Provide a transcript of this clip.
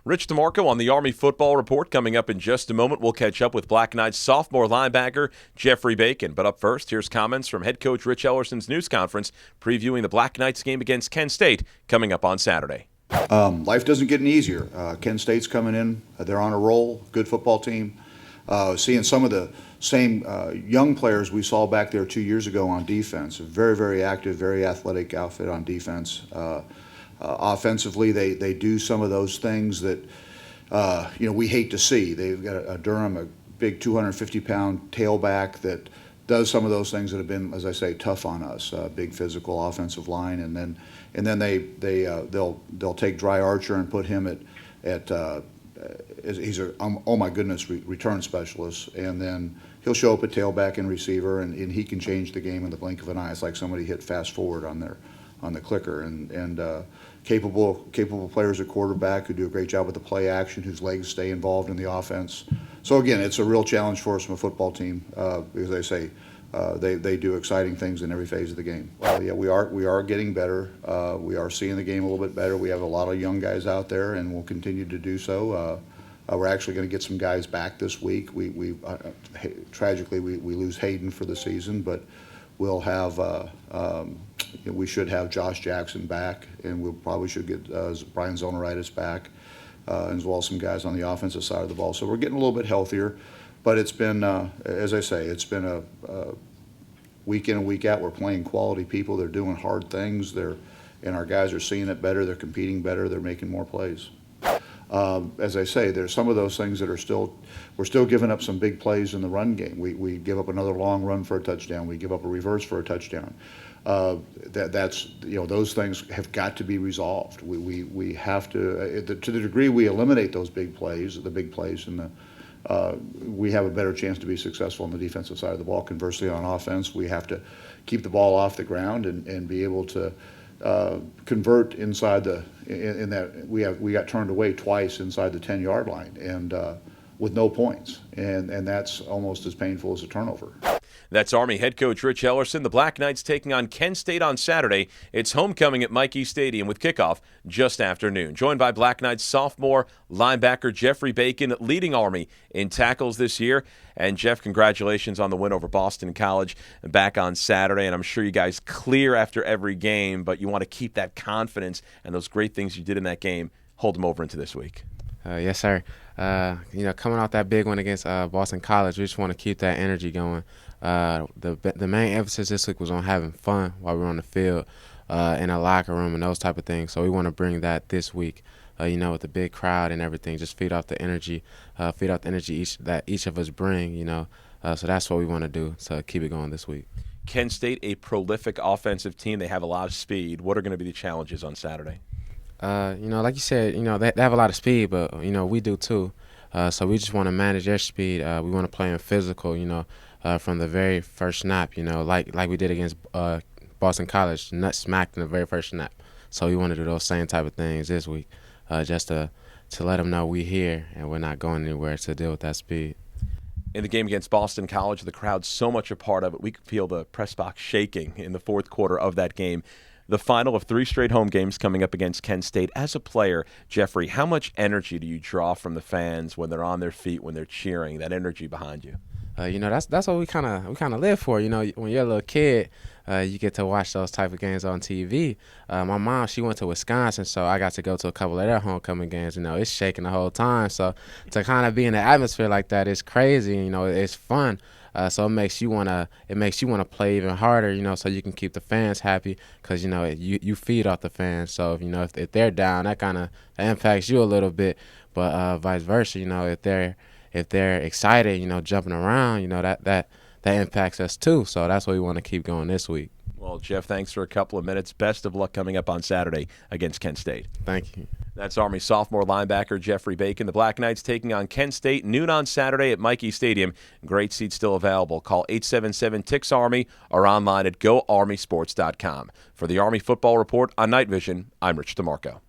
Rich DeMarco on the Army Football Report. Coming up in just a moment, we'll catch up with Black Knights sophomore linebacker Geoffery Bacon. But up first, here's comments from head coach Rich Ellerson's news conference previewing the Black Knights game against Kent State coming up on Saturday. Life doesn't get any easier. Kent State's coming in. They're on a roll. Good football team. Seeing some of the same young players we saw back there 2 years ago on defense. A very, very active, very athletic outfit on defense. Offensively, they do some of those things that we hate to see. They've got a Durham, a big 250-pound tailback that does some of those things that have been, as I say, tough on us. Big physical offensive line, and then they'll take Dry Archer and put him at he's a oh my goodness return specialist, and then he'll show up at tailback and receiver, and he can change the game in the blink of an eye. It's like somebody hit fast forward on the clicker, and capable players at quarterback who do a great job with the play action, whose legs stay involved in the offense. So again, it's a real challenge for us from a football team because they say they do exciting things in every phase of the game. Well, yeah, we are getting better. We are seeing the game a little bit better. We have a lot of young guys out there, and we'll continue to do so. We're actually going to get some guys back this week. Tragically we lose Hayden for the season, but we'll have we should have Josh Jackson back, and we probably should get Brian Zonaritis back, as well as some guys on the offensive side of the ball. So we're getting a little bit healthier, but it's been, as I say, it's been a week in and week out. We're playing quality people. They're doing hard things. And our guys are seeing it better. They're competing better. They're making more plays. As I say, there's some of those things that we're still giving up some big plays in the run game. We give up another long run for a touchdown. We give up a reverse for a touchdown. Those things have got to be resolved. We have to the degree we eliminate those big plays, and we have a better chance to be successful on the defensive side of the ball. Conversely, on offense, we have to keep the ball off the ground and be able to convert inside in that we got turned away twice inside the 10-yard line, and with no points, and that's almost as painful as a turnover. That's Army head coach Rich Ellerson. The Black Knights taking on Kent State on Saturday. It's homecoming at Michie Stadium with kickoff just after noon. Joined by Black Knights sophomore linebacker Geoffery Bacon, leading Army in tackles this year. And Jeff, congratulations on the win over Boston College back on Saturday. And I'm sure you guys clear after every game, but you want to keep that confidence and those great things you did in that game, hold them over into this week. Yes, sir. Coming off that big one against Boston College, we just want to keep that energy going. The main emphasis this week was on having fun while we were on the field, in a locker room and those type of things. So we want to bring that this week, with the big crowd and everything. Just feed off the energy, that each of us bring, So that's what we want to do, so keep it going this week. Kent State, a prolific offensive team. They have a lot of speed. What are going to be the challenges on Saturday? Like you said, they have a lot of speed, but, we do too. So we just want to manage their speed. We want to play in physical, from the very first snap, like we did against Boston College, nut smacked in the very first snap. So we want to do those same type of things this week, just to let them know we're here and we're not going anywhere to deal with that speed. In the game against Boston College, the crowd's so much a part of it. We could feel the press box shaking in the fourth quarter of that game. The final of 3 straight home games coming up against Kent State. As a player, Geoffery, how much energy do you draw from the fans when they're on their feet, when they're cheering, that energy behind you? That's what we kind of live for. When you're a little kid, you get to watch those type of games on TV. My mom, she went to Wisconsin, so I got to go to a couple of their homecoming games. It's shaking the whole time. So to kind of be in the atmosphere like that is crazy. It's fun. So it makes you wanna play even harder. So you can keep the fans happy, because you feed off the fans. So if they're down, that impacts you a little bit. But vice versa, if they're excited, jumping around, that impacts us too. So that's what we want to keep going this week. Well, Jeff, thanks for a couple of minutes. Best of luck coming up on Saturday against Kent State. Thank you. That's Army sophomore linebacker Geoffery Bacon. The Black Knights taking on Kent State, noon on Saturday at Michie Stadium. Great seats still available. Call 877-TIX-ARMY or online at GoArmySports.com. For the Army Football Report on Night Vision, I'm Rich DeMarco.